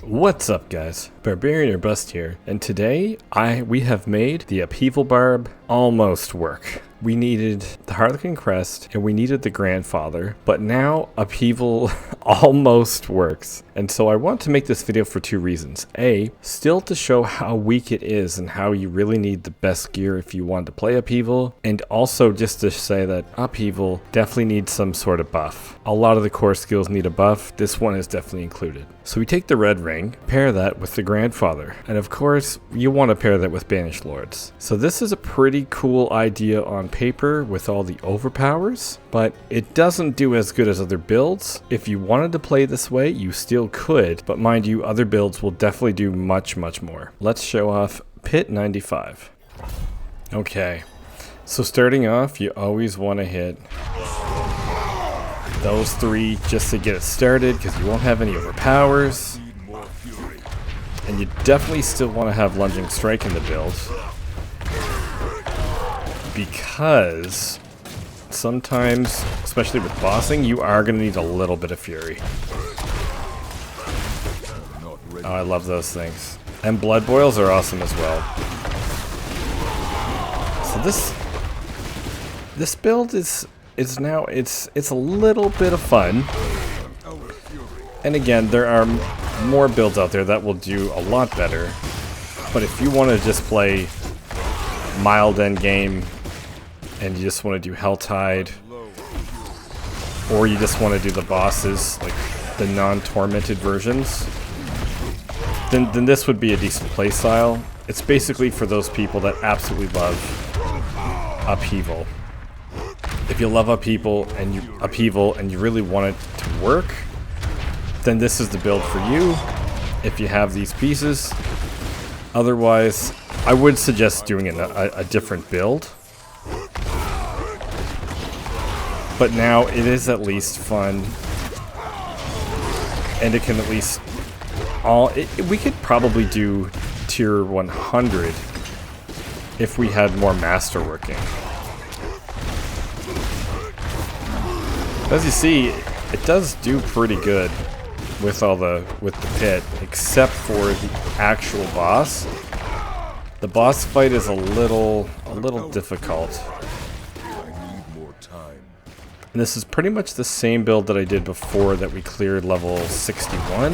What's up, guys? Barbarian or Bust here, and today we have made the Upheaval Barb almost work. We needed the Harlequin Crest and we needed the Grandfather, but now Upheaval almost works. And so I want to make this video for two reasons. A, still to show how weak it is and how you really need the best gear if you want to play Upheaval, and also just to say that Upheaval definitely needs some sort of buff. A lot of the core skills need a buff. This one is definitely included. So we take the red ring, pair that with the Grandfather, and of course you want to pair that with Banished Lords. So this is a pretty cool idea on paper with all the overpowers, but it doesn't do as good as other builds. If you wanted to play this way, you still could, but mind you, other builds will definitely do much more. Let's show off Pit 95. Okay, so starting off, you always want to hit those three just to get it started, because you won't have any overpowers. And you definitely still want to have Lunging Strike in the build, because sometimes, especially with bossing, you are going to need a little bit of Fury. Oh, I love those things. And Blood Boils are awesome as well. So this build is now it's a little bit of fun. And again, there are more builds out there that will do a lot better. But if you want to just play mild end game and you just want to do Helltide, or you just want to do the bosses, like the non-tormented versions, then this would be a decent playstyle. It's basically for those people that absolutely love Upheaval. If you love Upheaval and you really want it to work, then this is the build for you if you have these pieces. Otherwise, I would suggest doing a different build. But now it is at least fun, and it can at least we could probably do tier 100 if we had more masterworking. As you see, it does do pretty good with the pit, except for the actual boss. The boss fight is a little difficult. And this is pretty much the same build that I did before that we cleared level 61,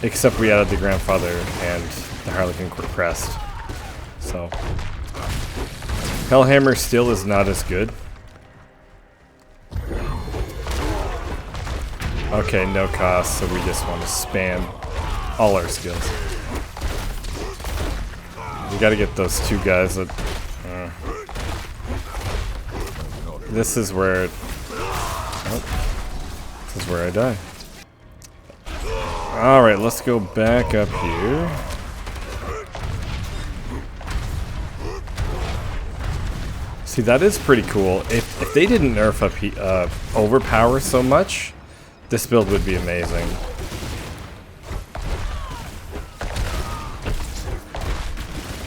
except we added the Grandfather and the Harlequin Crest. So Hellhammer still is not as good. Okay, no cost, so we just want to spam all our skills. We gotta get those two guys that... This is where I die. Alright, let's go back up here. See, that is pretty cool. If they didn't nerf overpower so much, this build would be amazing.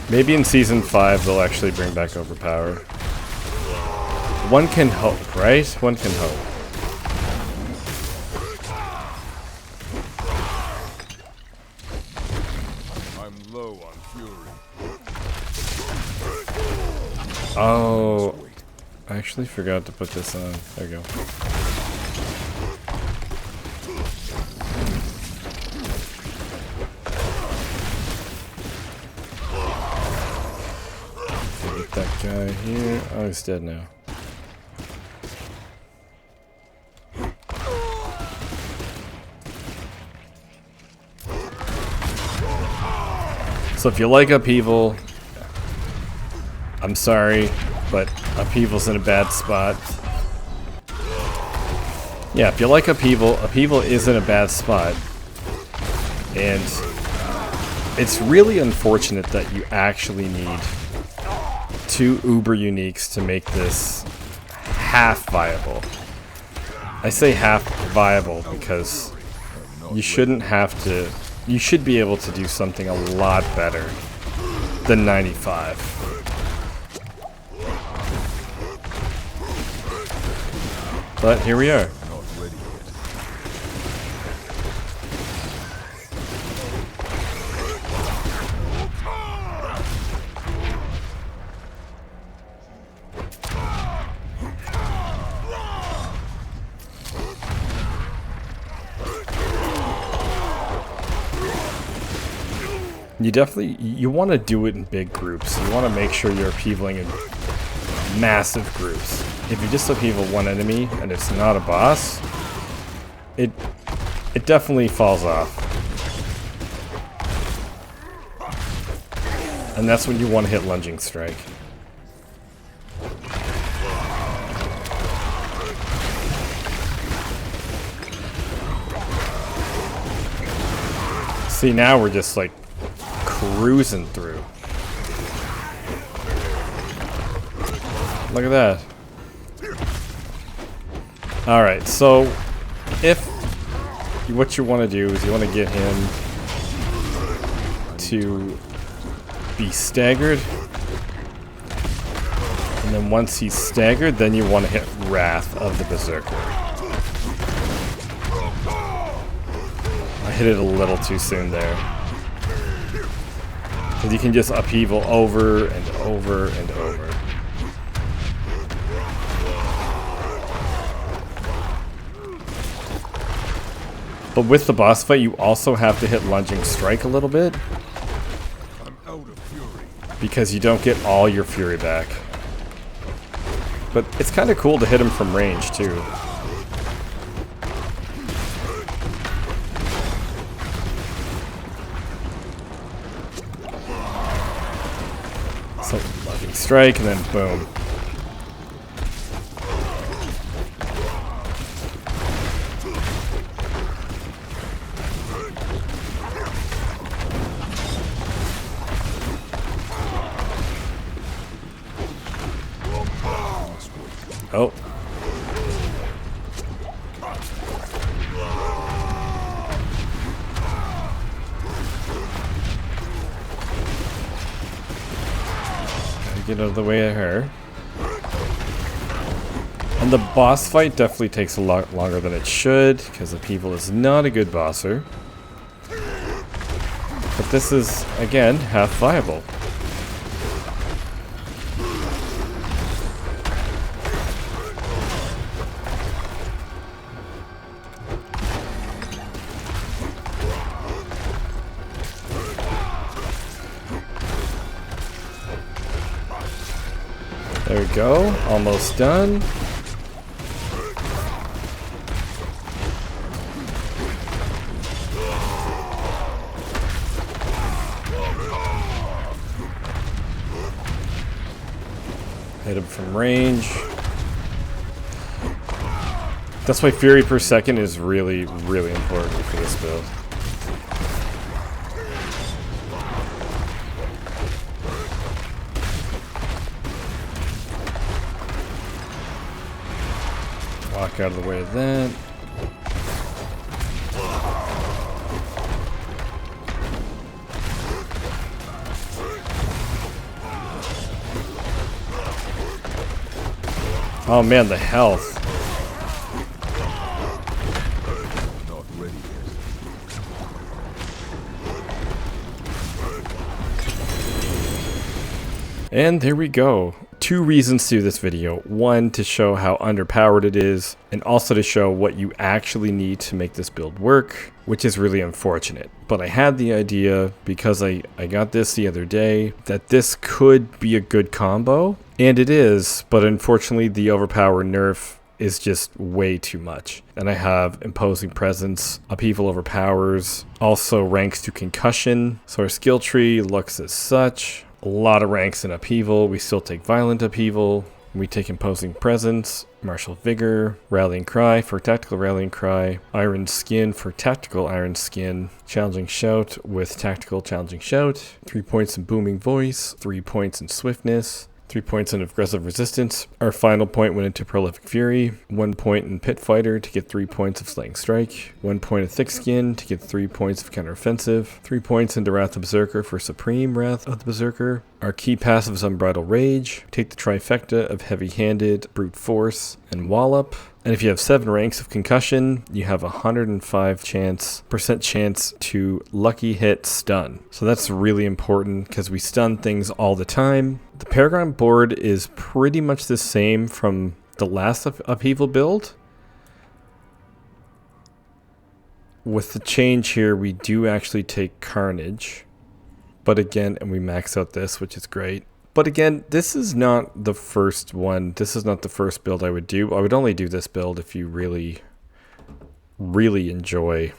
Maybe in Season 5 they'll actually bring back overpower. One can hope, right? One can hope. I'm low on fury. Oh, I actually forgot to put this on. There you go. Get that guy here. Oh, he's dead now. So if you like Upheaval, I'm sorry, but Upheaval's in a bad spot. Yeah, if you like Upheaval, Upheaval is in a bad spot. And it's really unfortunate that you actually need two uber uniques to make this half viable. I say half viable because you shouldn't have to... You should be able to do something a lot better than 95. But here we are. You want to do it in big groups. You want to make sure you're upheavaling in massive groups. If you just upheaval one enemy and it's not a boss, it definitely falls off. And that's when you want to hit lunging strike. See, now we're just like cruising through. Look at that. Alright, so if what you want to do is you want to get him to be staggered, and then once he's staggered, then you want to hit Wrath of the Berserker. I hit it a little too soon there. Because you can just upheaval over and over and over. But with the boss fight, you also have to hit lunging strike a little bit. I'm out of fury. Because you don't get all your fury back. But it's kind of cool to hit him from range, too. So, lunging strike, and then boom. Oh. Gotta get out of the way of her. And the boss fight definitely takes a lot longer than it should, because Upheaval is not a good bosser. But this is, again, half viable. There we go, almost done. Hit him from range. That's why Fury per second is really, really important for this build. Walk out of the way of that. Oh man, the health. Not ready yet. And there we go. 2 reasons to do this video. 1, to show how underpowered it is, and also to show what you actually need to make this build work, which is really unfortunate. But I had the idea, because I got this the other day, that this could be a good combo, and it is, but unfortunately the overpower nerf is just way too much. And I have Imposing Presence, Upheaval overpowers, also ranks to concussion, so our skill tree looks as such. A lot of ranks in Upheaval. We still take Violent Upheaval. We take Imposing Presence, Martial Vigor, Rallying Cry for Tactical Rallying Cry, Iron Skin for Tactical Iron Skin, Challenging Shout with Tactical Challenging Shout, 3 points in Booming Voice, 3 points in Swiftness, 3 points in Aggressive Resistance. Our final point went into Prolific Fury, 1 point in Pit Fighter to get 3 points of Slaying Strike, 1 point of Thick Skin to get 3 points of Counteroffensive, 3 points into Wrath of the Berserker for Supreme Wrath of the Berserker. Our key passive is Unbridled Rage. Take the trifecta of Heavy Handed, Brute Force, and Wallop. And if you have 7 ranks of Concussion, you have 105% chance to Lucky Hit Stun. So that's really important because we stun things all the time. The Paragon board is pretty much the same from the last Upheaval build. With the change here, we do actually take Carnage. But again, and we max out this, which is great. But again, this is not the first one. This is not the first build I would do. I would only do this build if you really, really enjoy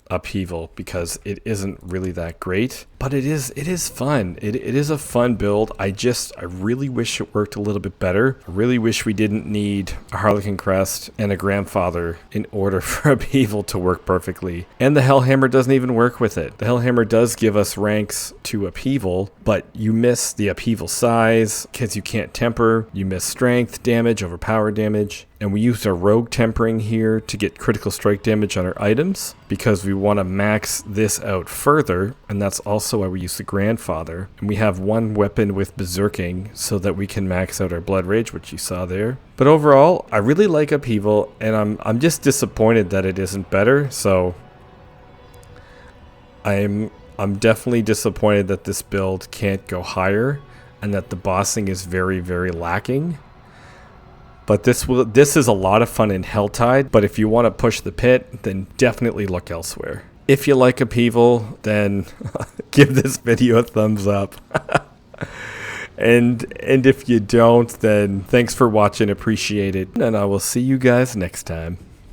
Upheaval, because it isn't really that great, but it is fun. It is a fun build. I really wish it worked a little bit better. I really wish we didn't need a Harlequin Crest and a Grandfather in order for Upheaval to work perfectly. And the Hellhammer doesn't even work with it. The Hellhammer does give us ranks to Upheaval, but you miss the Upheaval size because you can't temper. You miss strength damage, overpower damage. And we used our rogue tempering here to get critical strike damage on our items because we want to max this out further, and that's also why we use the Grandfather. And we have one weapon with berserking so that we can max out our blood rage, which you saw there. But overall, I really like Upheaval, and I'm just disappointed that it isn't better. So I'm definitely disappointed that this build can't go higher and that the bossing is very, very lacking. But this is a lot of fun in Helltide, but if you want to push the pit, then definitely look elsewhere. If you like Upheaval, then give this video a thumbs up. and if you don't, then thanks for watching, appreciate it, and I will see you guys next time.